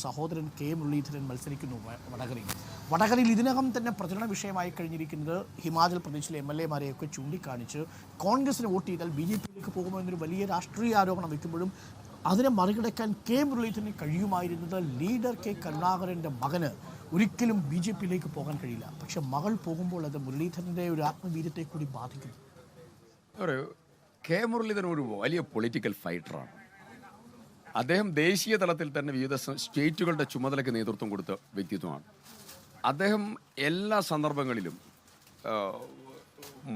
സഹോദരൻ കെ മുരളീധരൻ മത്സരിക്കുന്നു വടകരയിൽ ഇതിനകം തന്നെ പ്രചരണ വിഷയമായി കഴിഞ്ഞിരിക്കുന്നത് ഹിമാചൽ പ്രദേശിലെ MLA-മാരെയൊക്കെ ചൂണ്ടിക്കാണിച്ച് കോൺഗ്രസിന് വോട്ട് ചെയ്താൽ BJP-യിലേക്ക് പോകുമോ എന്നൊരു വലിയ രാഷ്ട്രീയ ആരോപണം വയ്ക്കുമ്പോഴും അതിനെ മറികടക്കാൻ കെ മുരളീധരന് കഴിയുമായിരുന്നത് ലീഡർ കെ കരുണാകരൻ്റെ മകന് ഒരിക്കലും BJP-യിലേക്ക് പോകാൻ കഴിയില്ല. പക്ഷെ മകൾ പോകുമ്പോൾ അത് മുരളീധരൻ്റെ ഒരു ആത്മവീര്യത്തെ കൂടി ബാധിക്കുന്നു. കെ മുരളീധരൻ ഒരു വലിയ പൊളിറ്റിക്കൽ ഫൈറ്ററാണ്. അദ്ദേഹം ദേശീയ തലത്തിൽ തന്നെ വിവിധ സ്റ്റേറ്റുകളുടെ ചുമതലയ്ക്ക് നേതൃത്വം കൊടുത്ത വ്യക്തിത്വമാണ്. അദ്ദേഹം എല്ലാ സന്ദർഭങ്ങളിലും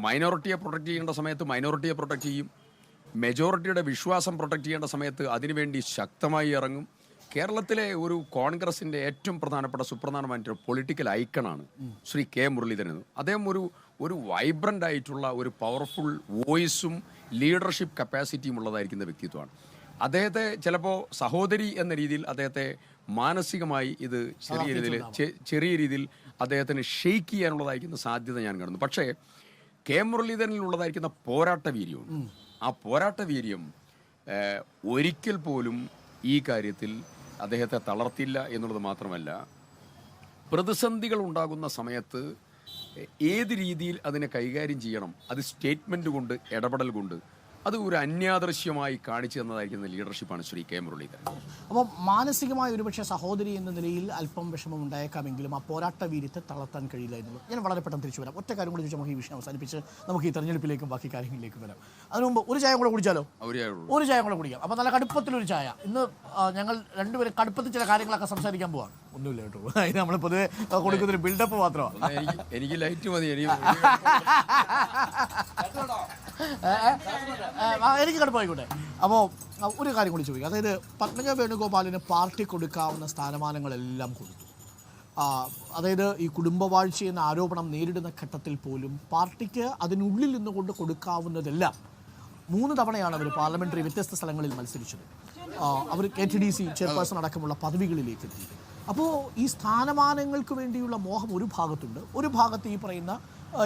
മൈനോറിറ്റിയെ പ്രൊട്ടക്റ്റ് ചെയ്യേണ്ട സമയത്ത് മൈനോറിറ്റിയെ പ്രൊട്ടക്റ്റ് ചെയ്യും, മെജോറിറ്റിയുടെ വിശ്വാസം പ്രൊട്ടക്റ്റ് ചെയ്യേണ്ട സമയത്ത് അതിനുവേണ്ടി ശക്തമായി ഇറങ്ങും. കേരളത്തിലെ ഒരു കോൺഗ്രസിൻ്റെ ഏറ്റവും പ്രധാനപ്പെട്ട സുപ്രധാനമായിട്ടൊരു പൊളിറ്റിക്കൽ ഐക്കണാണ് ശ്രീ കെ മുരളീധരൻ. അദ്ദേഹം ഒരു വൈബ്രൻ്റ് ആയിട്ടുള്ള ഒരു പവർഫുൾ വോയിസും ലീഡർഷിപ്പ് കപ്പാസിറ്റിയും ഉള്ളതായിരിക്കുന്ന വ്യക്തിത്വമാണ്. അദ്ദേഹത്തെ ചിലപ്പോൾ സഹോദരി എന്ന രീതിയിൽ അദ്ദേഹത്തെ മാനസികമായി ഇത് ചെറിയ രീതിയിൽ അദ്ദേഹത്തിന് ഷെയ്ക്ക് ചെയ്യാനുള്ളതായിരിക്കുന്ന സാധ്യത ഞാൻ കാണുന്നു. പക്ഷേ കെ മുരളീധരനിലുള്ളതായിരിക്കുന്ന പോരാട്ട വീര്യവും ആ പോരാട്ട വീര്യം ഒരിക്കൽ പോലും ഈ കാര്യത്തിൽ അദ്ദേഹത്തെ തളർത്തില്ല എന്നുള്ളത് മാത്രമല്ല, പ്രതിസന്ധികൾ ഉണ്ടാകുന്ന സമയത്ത് ഏത് രീതിയിൽ അതിനെ കൈകാര്യം ചെയ്യണം, അത് സ്റ്റേറ്റ്മെൻറ്റ് കൊണ്ട് ഇടപെടൽ കൊണ്ട് അത് ഒരു അന്യാദൃശ്യമായി കാണിച്ചു തന്നതായിരിക്കുന്ന ലീഡർഷിപ്പാണ് ശ്രീ കെ മുരളീധരൻ. അപ്പോൾ മാനസികമായ ഒരുപക്ഷെ സഹോദരി എന്ന നിലയിൽ അല്പം വിഷമം ഉണ്ടായേക്കാമെങ്കിലും ആ പോരാട്ട വീര്യത്തെ തളർത്താൻ കഴിയില്ല എന്നുള്ളത്. ഞാൻ വളരെ പെട്ടെന്ന് തിരിച്ചു വരാം. ഒറ്റ കാര്യം കൂടി ചോദിച്ചാൽ നമുക്ക് ഈ വിഷയം അവസാനിപ്പിച്ച് നമുക്ക് ഈ തെരഞ്ഞെടുപ്പിലേക്കും ബാക്കി കാര്യങ്ങളിലേക്കും വരാം. അതിനു മുമ്പ് ഒരു ചായ കൂടെ കുടിച്ചാലോ? ഒരു ചായ കൂടെ കുടിക്കാം. അപ്പോൾ നല്ല കടുപ്പത്തിലൊരു ചായ. ഇന്ന് ഞങ്ങൾ രണ്ടുപേരും കടുപ്പത്തിൽ ചില കാര്യങ്ങളൊക്കെ സംസാരിക്കാൻ പോവാണ്. ഒന്നുമില്ല കേട്ടോ, അതിന് നമ്മൾ പൊതുവെ കൊടുക്കുന്നൊരു ബിൽഡപ്പ് മാത്രമാണ്. എനിക്ക് ലൈറ്റ് മതി. എനിക്ക് കടുപ്പായിക്കോട്ടെ. അപ്പോൾ ഒരു കാര്യം കൂടി ചോദിക്കുക. അതായത് പത്മജ വേണുഗോപാലിന് പാർട്ടി കൊടുക്കാവുന്ന സ്ഥാനമാനങ്ങളെല്ലാം കൊടുത്തു. അതായത് ഈ കുടുംബവാഴ്ച എന്ന ആരോപണം നേരിടുന്ന ഘട്ടത്തിൽ പോലും പാർട്ടിക്ക് അതിനുള്ളിൽ നിന്നുകൊണ്ട് കൊടുക്കാവുന്നതെല്ലാം 3 തവണയാണ് അവർ പാർലമെൻ്ററി വ്യത്യസ്ത സ്ഥലങ്ങളിൽ മത്സരിച്ചത്. അവർ KTDC ചെയർപേഴ്സൺ അടക്കമുള്ള പദവികളിലേക്ക് എത്തി. അപ്പോൾ ഈ സ്ഥാനമാനങ്ങൾക്ക് വേണ്ടിയുള്ള മോഹം ഒരു ഭാഗത്തുണ്ട്, ഒരു ഭാഗത്ത് ഈ പറയുന്ന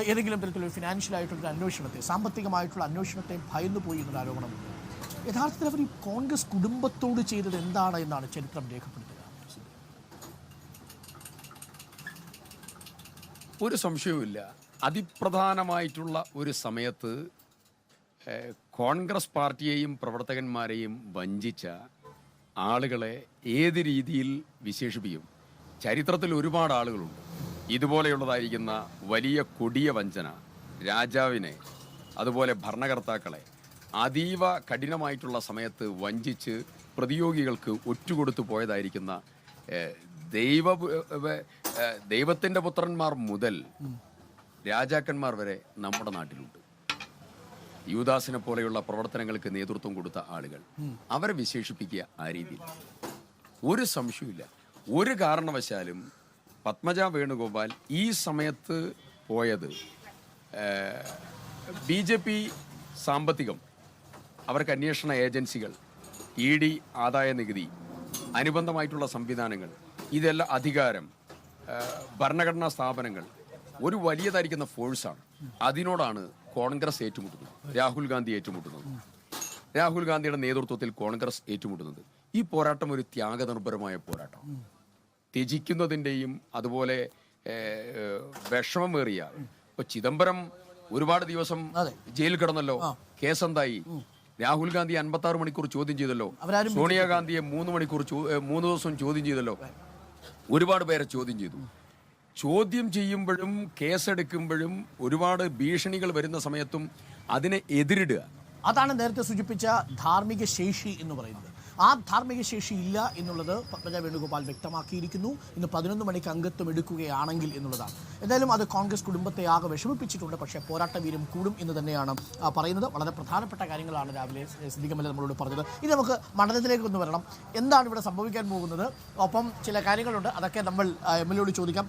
ഏതെങ്കിലും തരത്തിലൊരു ഫിനാൻഷ്യലായിട്ടുള്ളൊരു അന്വേഷണത്തെ, സാമ്പത്തികമായിട്ടുള്ള അന്വേഷണത്തെ ഭയന്നു പോയി എന്നൊരു ആരോപണമുണ്ട്. യഥാർത്ഥത്തിൽ അവർ ഈ കോൺഗ്രസ് കുടുംബത്തോട് ചെയ്തത് എന്താണ് എന്നാണ് ചരിത്രം രേഖപ്പെടുത്തുക? ഒരു സംശയവുമില്ല. അതിപ്രധാനമായിട്ടുള്ള ഒരു സമയത്ത് കോൺഗ്രസ് പാർട്ടിയെയും പ്രവർത്തകന്മാരെയും വഞ്ചിച്ച ആളുകളെ ഏത് രീതിയിൽ വിശേഷിപ്പിക്കും? ചരിത്രത്തിൽ ഒരുപാട് ആളുകളുണ്ട് ഇതുപോലെയുള്ളതായിരിക്കുന്ന വലിയ കൊടിയ വഞ്ചന. രാജാവിനെ അതുപോലെ ഭരണകർത്താക്കളെ അതീവ കഠിനമായിട്ടുള്ള സമയത്ത് വഞ്ചിച്ച് പ്രതിയോഗികൾക്ക് ഒറ്റുകൊടുത്തു പോയതായിരിക്കുന്ന ദൈവത്തിൻ്റെ പുത്രന്മാർ മുതൽ രാജാക്കന്മാർ വരെ നമ്മുടെ നാട്ടിലുണ്ട്. യൂദാസിനെ പോലെയുള്ള പ്രവർത്തനങ്ങൾക്ക് നേതൃത്വം കൊടുത്ത ആളുകൾ, അവരെ വിശേഷിപ്പിക്കുക ആ രീതിയിൽ ഒരു സംശയമില്ല. ഒരു കാരണവശാലും പത്മജ വേണുഗോപാൽ ഈ സമയത്ത് പോയത് BJP സാമ്പത്തികം, അവർക്ക് അന്വേഷണ ഏജൻസികൾ, ED ആദായ നികുതി, അനുബന്ധമായിട്ടുള്ള സംവിധാനങ്ങൾ, ഇതെല്ലാം അധികാരം, ഭരണഘടനാ സ്ഥാപനങ്ങൾ ഒരു വലിയതായിരിക്കുന്ന ഫോഴ്സാണ്. അതിനോടാണ് കോൺഗ്രസ് ഏറ്റുമുട്ടുന്നത്, രാഹുൽ ഗാന്ധി ഏറ്റുമുട്ടുന്നത്, രാഹുൽ ഗാന്ധിയുടെ നേതൃത്വത്തിൽ കോൺഗ്രസ് ഏറ്റുമുട്ടുന്നത്. ഈ പോരാട്ടം ഒരു ത്യാഗനിർഭരമായ പോരാട്ടം. ത്യജിക്കുന്നതിൻ്റെയും അതുപോലെ വിഷമമേറിയ ഇപ്പൊ ചിദംബരം ഒരുപാട് ദിവസം ജയിലിൽ കിടന്നല്ലോ, കേസെന്തായി? രാഹുൽ ഗാന്ധി 56 മണിക്കൂർ ചോദ്യം ചെയ്തല്ലോ, സോണിയാഗാന്ധിയെ 3 ദിവസം ചോദ്യം ചെയ്തല്ലോ, ഒരുപാട് പേരെ ചോദ്യം ചെയ്തു. ചോദ്യം ചെയ്യുമ്പോഴും കേസെടുക്കുമ്പോഴും ഒരുപാട് ഭീഷണികൾ വരുന്ന സമയത്തും അതിനെ എതിരിടുക, അതാണ് നേരത്തെ സൂചിപ്പിച്ച ധാർമ്മിക ശേഷി എന്ന് പറയുന്നത്. ആ ധാർമ്മിക ശേഷി ഇല്ല എന്നുള്ളത് പത്മജ വേണുഗോപാൽ വ്യക്തമാക്കിയിരിക്കുന്നു. ഇന്ന് 11 മണിക്ക് അംഗത്വം എടുക്കുകയാണെങ്കിൽ എന്നുള്ളതാണ്. എന്തായാലും അത് കോൺഗ്രസ് കുടുംബത്തെ ആകെ വിഷമിപ്പിച്ചിട്ടുണ്ട്. പക്ഷേ പോരാട്ട വീര്യം കൂടും എന്ന് തന്നെയാണ് പറയുന്നത്. വളരെ പ്രധാനപ്പെട്ട കാര്യങ്ങളാണ് രാവിലെ സിദ്ദിഖ് MLA നമ്മളോട് പറഞ്ഞത്. ഇനി നമുക്ക് മണ്ഡലത്തിലേക്ക് ഒന്ന് വരണം. എന്താണ് ഇവിടെ സംഭവിക്കാൻ പോകുന്നത്? ഒപ്പം ചില കാര്യങ്ങളുണ്ട്, അതൊക്കെ നമ്മൾ MLA യോട് ചോദിക്കാം.